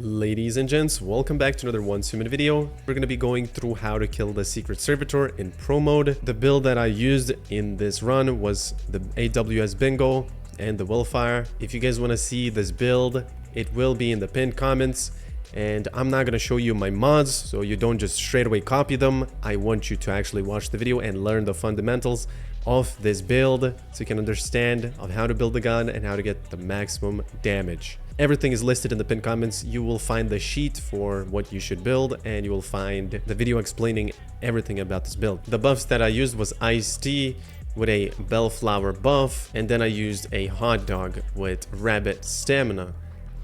Ladies and gents, welcome back to another One Minute video. We're going to be going through how to kill the secret servitor in pro mode. The build that I used in this run was the AWS bingo and the willfire. If you guys want to see this build, it will be in the pinned comments. And I'm not going to show you my mods, so you don't just straight away copy them. I want you to actually watch the video and learn the fundamentals of this build so you can understand of how to build the gun and how to get the maximum damage. Everything is listed in the pinned comments. You will find the sheet for what you should build, and you will find the video explaining everything about this build. The buffs that I used was iced tea with a bellflower buff, and then I used a hot dog with rabbit stamina.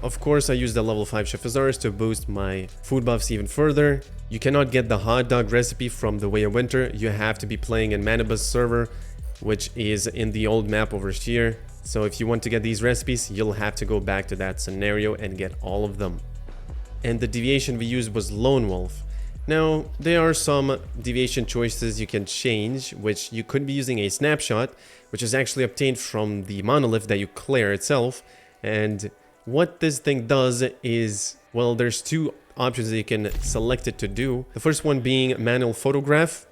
Of course, I used the level 5 Chef Azars to boost my food buffs even further. You cannot get the hot dog recipe from the Way of Winter. You have to be playing in Manibus server, which is in the old map over here. So if you want to get these recipes, you'll have to go back to that scenario and get all of them. And the deviation we used was Lone Wolf. Now, there are some deviation choices you can change, which you could be using a snapshot, which is actually obtained from the monolith that you clear itself. And what this thing does is, well, there's two options that you can select it to do. The first one being manual photograph,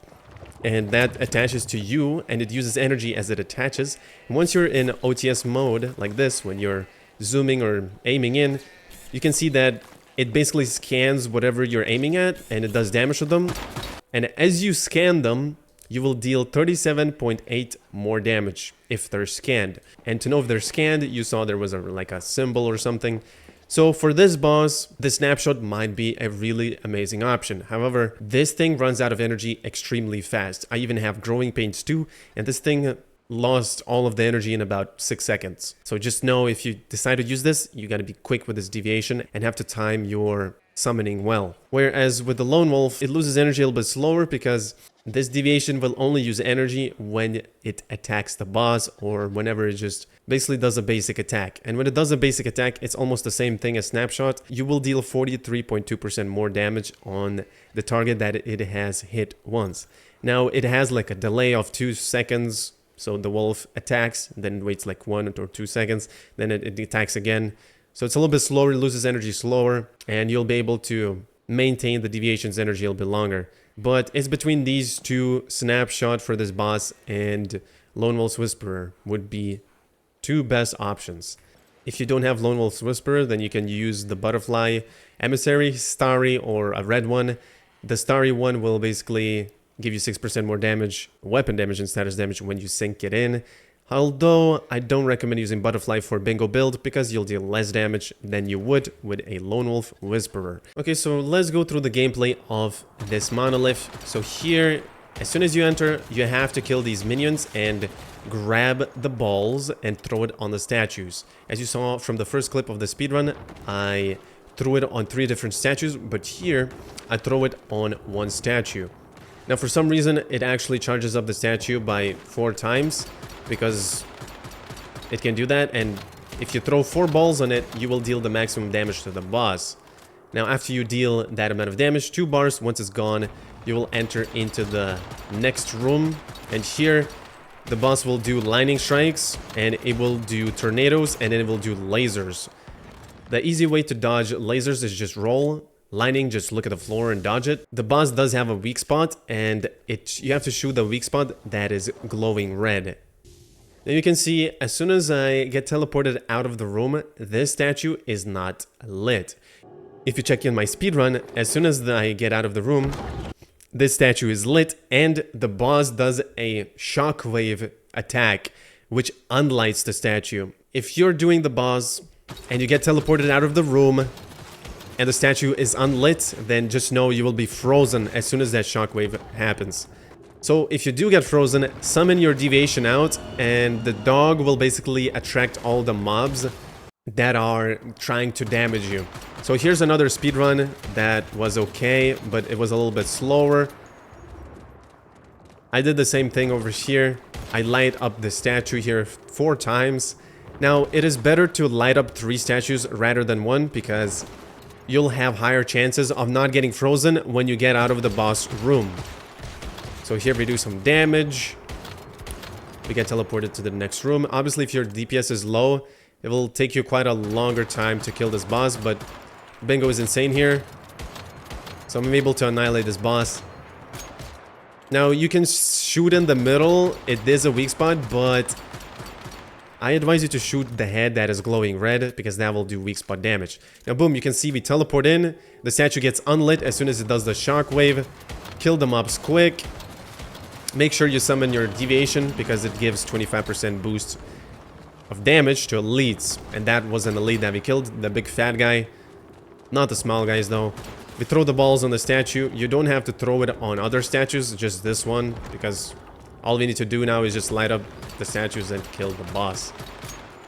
and that attaches to you and it uses energy as it attaches. And once you're in OTS mode like this, when you're zooming or aiming in, you can see that it basically scans whatever you're aiming at and it does damage to them. And as you scan them, you will deal 37.8 more damage if they're scanned. And to know if they're scanned, you saw there was like a symbol or something. So for this boss, the snapshot might be a really amazing option. However, this thing runs out of energy extremely fast. I even have growing pains too, and this thing lost all of the energy in about 6 seconds. So just know if you decide to use this, you gotta be quick with this deviation and have to time your summoning well. Whereas with the Lone Wolf, it loses energy a little bit slower because this deviation will only use energy when it attacks the boss or whenever it just basically does a basic attack. And when it does a basic attack, it's almost the same thing as snapshot. You will deal 43.2% more damage on the target that it has hit once. Now it has like a delay of 2 seconds. So the wolf attacks, then it waits like 1 or 2 seconds, then it attacks again. So it's a little bit slower, it loses energy slower, and you'll be able to maintain the deviation's energy a little bit longer. But it's between these two, snapshot for this boss and Lone Wolf's Whisperer would be two best options. If you don't have Lone Wolf's Whisperer, then you can use the Butterfly Emissary, Starry, or a red one. The Starry one will basically give you 6% more damage, weapon damage and status damage when you sink it in. Although I don't recommend using Butterfly for bingo build because you'll deal less damage than you would with a Lone Wolf Whisperer. Okay, so let's go through the gameplay of this monolith. So here, as soon as you enter, you have to kill these minions and grab the balls and throw it on the statues. As you saw from the first clip of the speedrun, I threw it on 3 different statues, but here I throw it on 1 statue. Now for some reason, it actually charges up the statue by 4 times. Because it can do that, and if you throw 4 balls on it, you will deal the maximum damage to the boss. Now after you deal that amount of damage, 2 bars, once it's gone, you will enter into the next room, and here the boss will do lightning strikes, and it will do tornadoes, and then it will do lasers. The easy way to dodge lasers is just roll. Lightning, just look at the floor and dodge it. The boss does have a weak spot, and you have to shoot the weak spot that is glowing red. Now you can see, as soon as I get teleported out of the room, this statue is not lit. If you check in my speedrun, as soon as I get out of the room, this statue is lit, and the boss does a shockwave attack, which unlights the statue. If you're doing the boss, and you get teleported out of the room, and the statue is unlit, then just know you will be frozen as soon as that shockwave happens. So if you do get frozen, summon your deviation out, and the dog will basically attract all the mobs that are trying to damage you. So here's another speedrun that was okay, but it was a little bit slower. I did the same thing over here. I light up the statue here 4 times. Now it is better to light up 3 statues rather than 1 because you'll have higher chances of not getting frozen when you get out of the boss room. So here we do some damage. We get teleported to the next room. Obviously, if your DPS is low, it will take you quite a longer time to kill this boss, but Bingo is insane here. So I'm able to annihilate this boss. Now, you can shoot in the middle. It is a weak spot, but I advise you to shoot the head that is glowing red, because that will do weak spot damage. Now, boom, you can see we teleport in. The statue gets unlit as soon as it does the shockwave. Kill the mobs quick. Make sure you summon your deviation, because it gives 25% boost of damage to elites. And that was an elite that we killed, the big fat guy. Not the small guys, though. We throw the balls on the statue. You don't have to throw it on other statues, just this one, because all we need to do now is just light up the statues and kill the boss.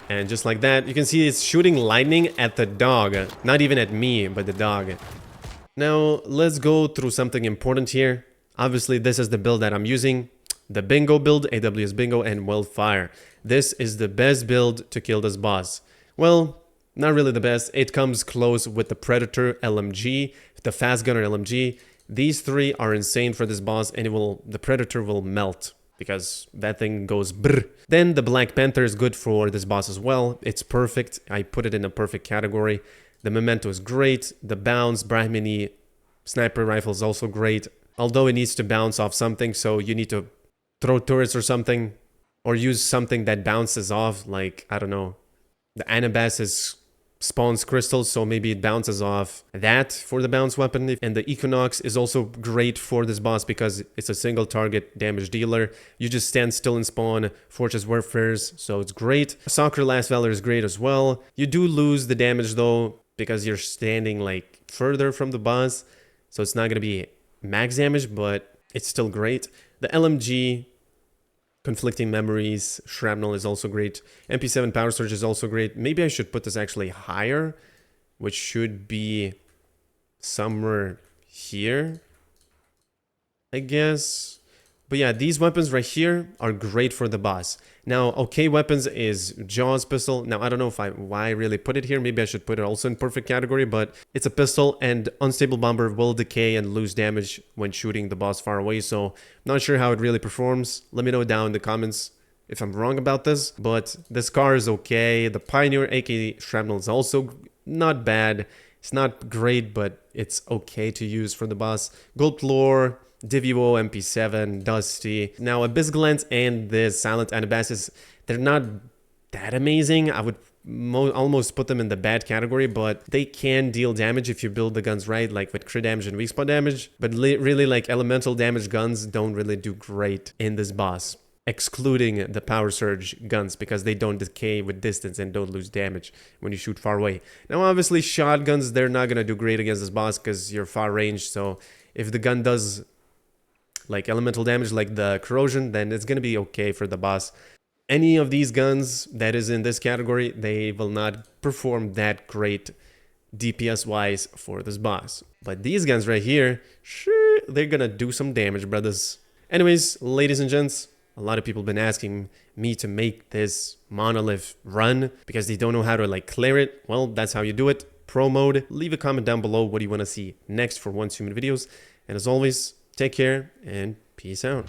And just like that, you can see it's shooting lightning at the dog. Not even at me, but the dog. Now, let's go through something important here. Obviously, this is the build that I'm using. The Bingo build, AWS Bingo, and Wildfire. This is the best build to kill this boss. Well, not really the best. It comes close with the Predator LMG, the Fast Gunner LMG. These three are insane for this boss, and the Predator will melt, because that thing goes brr. Then the Black Panther is good for this boss as well. It's perfect. I put it in a perfect category. The Memento is great. The Bounce Brahmini sniper rifle is also great. Although it needs to bounce off something, so you need to throw turrets or something. Or use something that bounces off, like, I don't know. The Anabasis spawns crystals, so maybe it bounces off that for the bounce weapon. And the Equinox is also great for this boss because it's a single target damage dealer. You just stand still and spawn Fortress Warfares, so it's great. Soccer Last Valor is great as well. You do lose the damage though, because you're standing like further from the boss, so it's not gonna be max damage, but it's still great. The LMG, Conflicting Memories, Shrapnel is also great. MP7 Power Surge is also great. Maybe I should put this actually higher, which should be somewhere here, I guess. But yeah, these weapons right here are great for the boss. Now, okay, weapons is Jaws pistol. Now, I don't know why I really put it here. Maybe I should put it also in perfect category, but it's a pistol, and Unstable Bomber will decay and lose damage when shooting the boss far away. So, not sure how it really performs. Let me know down in the comments if I'm wrong about this. But this car is okay. The Pioneer AK Shrapnel is also not bad. It's not great, but it's okay to use for the boss. Gold Lore, Divio, MP7, Dusty. Now, Abyss Glance and the Silent Anabasis, they're not that amazing. I would almost put them in the bad category, but they can deal damage if you build the guns right, like with crit damage and weak spot damage. But really, like, elemental damage guns don't really do great in this boss, excluding the Power Surge guns, because they don't decay with distance and don't lose damage when you shoot far away. Now, obviously, shotguns, they're not gonna do great against this boss because you're far range, so if the gun does like elemental damage like the corrosion, then it's gonna be okay for the boss. Any of these guns that is in this category, they will not perform that great DPS wise for this boss. But these guns right here, sure, they're gonna do some damage, brothers. Anyways, ladies and gents, a lot of people have been asking me to make this monolith run because they don't know how to like clear it. Well, that's how you do it. Pro mode. Leave a comment down below what you want to see next for Once Human videos. And as always, take care and peace out.